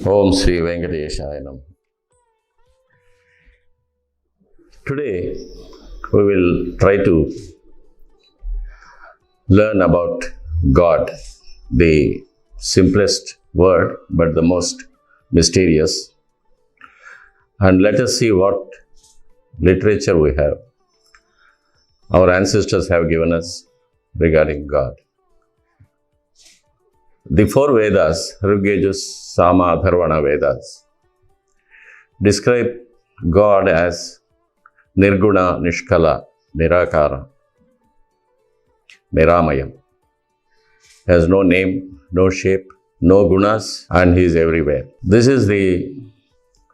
Om Sri Venkateshaya Namaha. Today we will try to learn about God, the simplest word but the most mysterious. And let us see what literature we have, our ancestors have given us regarding God. The four Vedas, Rigveda, Sama, Atharvana Vedas, describe God as Nirguna, Nishkala, Nirakara, Niramayam. He has no name, no shape, no gunas, and he is everywhere. This is the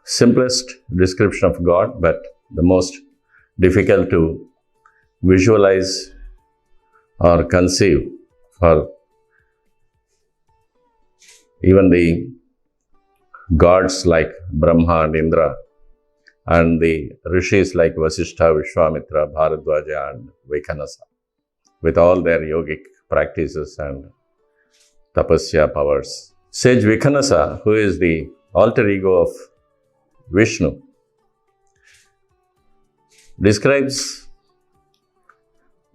simplest description of God, but the most difficult to visualize or conceive for even the gods like Brahma and Indra, and the rishis like Vasishtha, Vishwamitra, Bharadwaja and Vaikhanasa, with all their yogic practices and tapasya powers. Sage Vaikhanasa, who is the alter ego of Vishnu, describes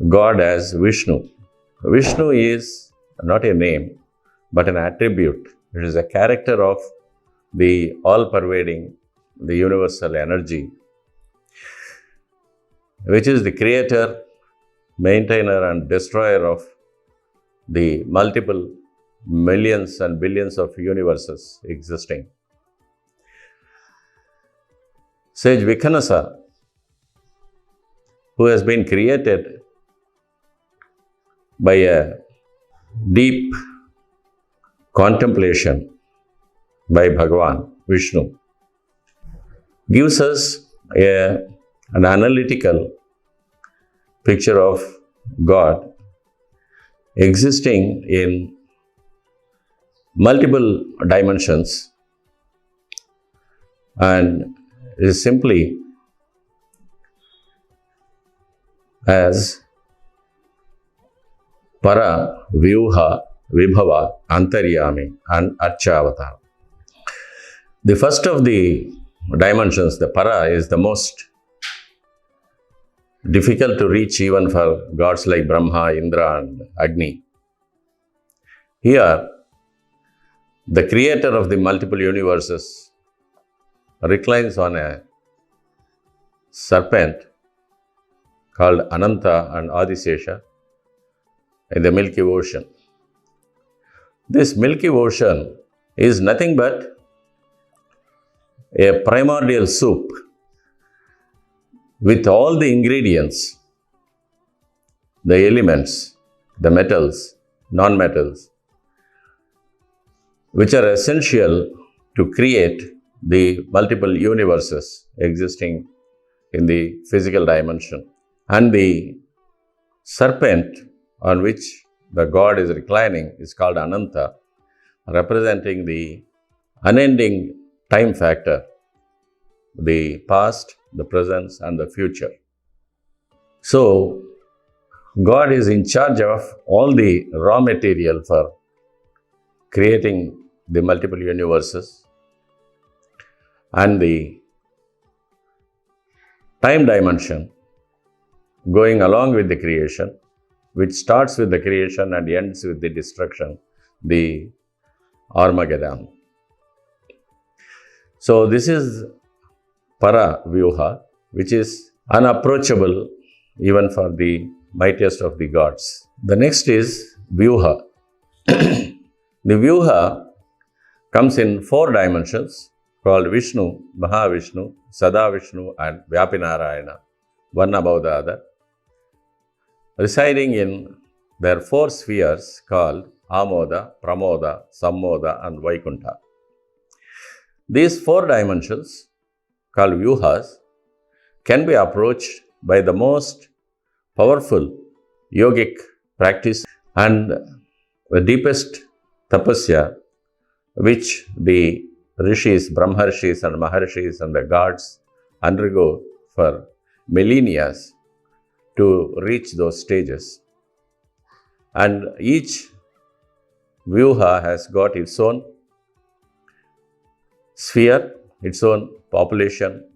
God as Vishnu. Vishnu is not a name, but an attribute. It is a character of the all-pervading, the universal energy, which is the creator, maintainer and destroyer of the multiple millions and billions of universes existing. Sage Vaikhanasa, who has been created by a deep contemplation by Bhagavan, Vishnu, gives us an analytical picture of God existing in multiple dimensions and is simply as Para, Vuha, Vibhava, Antyami and Archavatara. The first of the dimensions, the Para, is the most difficult to reach even for gods like Brahma, Indra and Agni. Here, the creator of the multiple universes reclines on a serpent called Ananta and Adisesha in the Milky Ocean. This Milky Ocean is nothing but a primordial soup with all the ingredients, the elements, the metals, non-metals, which are essential to create the multiple universes existing in the physical dimension. And the serpent on which the God is reclining is called Ananta, representing the unending time factor, the past, the present and the future. So, God is in charge of all the raw material for creating the multiple universes, and the time dimension going along with the creation, which starts with the creation and ends with the destruction, the Armageddon. So this is Para Vuha, which is unapproachable even for the mightiest of the gods. The next is Vuha. The Vuha comes in four dimensions called Vishnu, Mahavishnu, Sadavishnu and Vyapinarayana, one above the other, residing in their four spheres called Amoda, Pramoda, Sammoda and Vaikuntha. These four dimensions, called Vuhas, can be approached by the most powerful yogic practice and the deepest tapasya which the rishis, brahmarshis and maharshis and the gods undergo for millennia to reach those stages. And each Vuha has got its own sphere, its own population,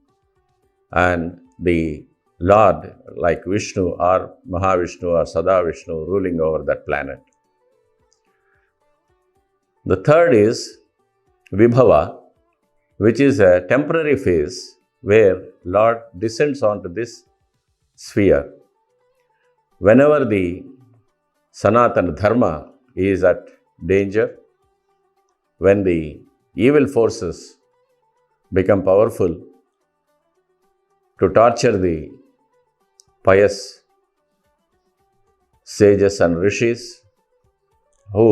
and the Lord, like Vishnu or Mahavishnu or Sadavishnu, ruling over that planet. The third is Vibhava, which is a temporary phase where Lord descends onto this sphere. Whenever the Sanatana Dharma is at danger, when the evil forces become powerful to torture the pious sages and rishis who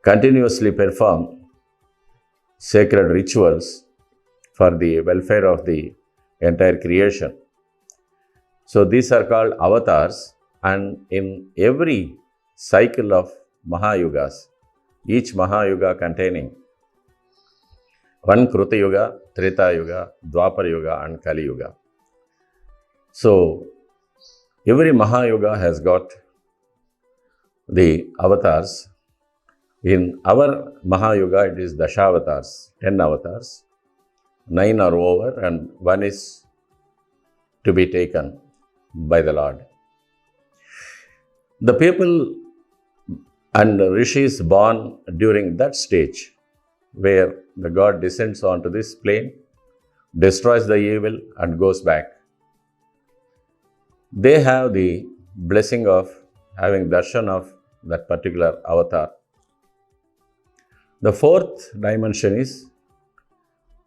continuously perform sacred rituals for the welfare of the entire creation. So these are called avatars, and in every cycle of Mahayugas, each Mahayuga containing one Kruta Yuga, Treta Yuga, Dwapar Yuga and Kali Yuga. So every Mahayuga has got the avatars. In our Mahayuga, it is Dashavatars, 10 avatars. 9 are over and 1 is to be taken by the Lord. The people and rishis born during that stage, where the God descends onto this plane, destroys the evil and goes back, they have the blessing of having darshan of that particular avatar. The fourth dimension is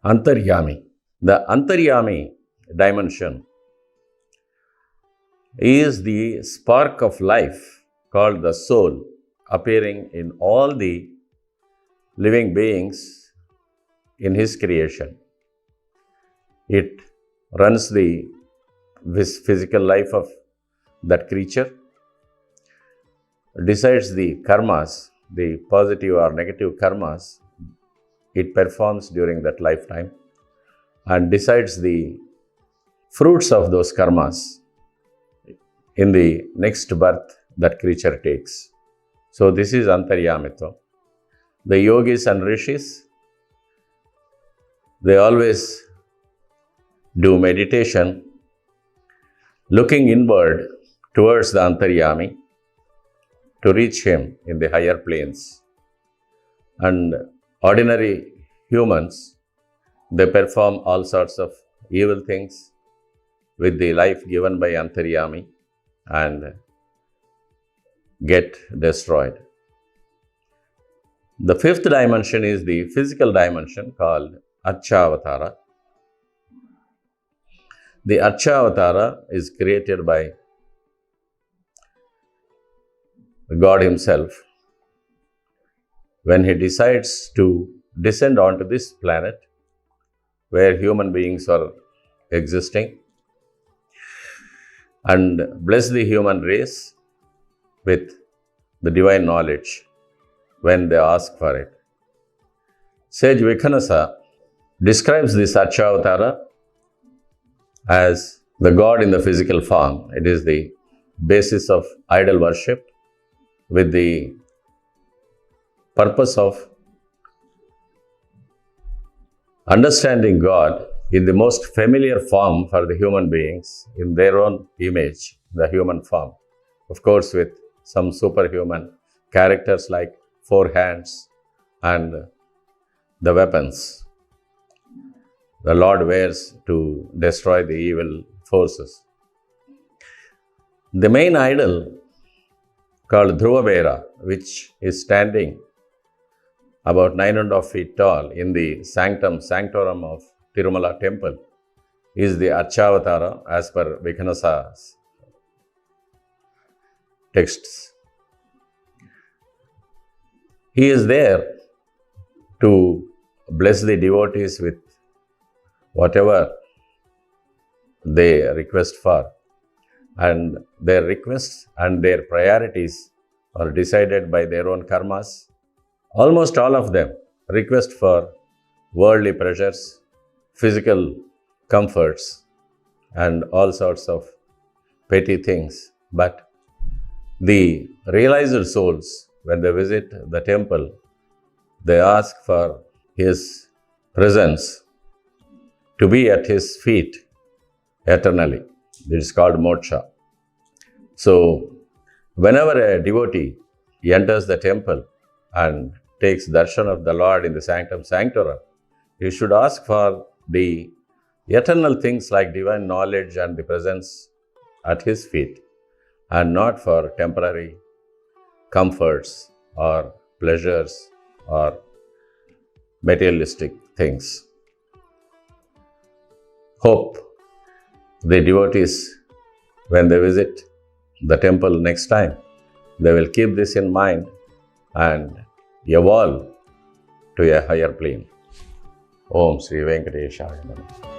Antyami. The Antyami dimension is the spark of life called the soul, appearing in all the living beings in His creation. It runs the physical life of that creature, decides the karmas, the positive or negative karmas it performs during that lifetime, and decides the fruits of those karmas in the next birth that creature takes. So this is Antaryamitva. The yogis and rishis, they always do meditation looking inward towards the Antaryami to reach Him in the higher planes. And ordinary humans, they perform all sorts of evil things with the life given by Antaryami and get destroyed. The fifth dimension is the physical dimension called Archavatara. The Archavatara is created by God Himself when He decides to descend onto this planet where human beings are existing and bless the human race with the divine knowledge when they ask for it. Sage Vikanasa describes this Archavatara as the God in the physical form. It is the basis of idol worship with the purpose of understanding God in the most familiar form for the human beings in their own image, the human form. Of course, with some superhuman characters like 4 hands and the weapons the Lord wears to destroy the evil forces. The main idol called Dhruvavera, which is standing about 9.5 feet tall in the sanctorum of Tirumala temple, is the Archavatara as per Vikanasa's texts. He is there to bless the devotees with whatever they request for, and their requests and their priorities are decided by their own karmas. Almost all of them request for worldly pleasures, physical comforts, and all sorts of petty things. But the realized souls, when they visit the temple, they ask for His presence to be at His feet eternally. This is called moksha. So, whenever a devotee enters the temple and takes darshan of the Lord in the sanctum sanctorum, he should ask for the eternal things like divine knowledge and the presence at His feet, and not for temporary comforts or pleasures or materialistic things. Hope the devotees, when they visit the temple next time, they will keep this in mind and evolve to a higher plane. Om Sri Venkateshaya Namaha.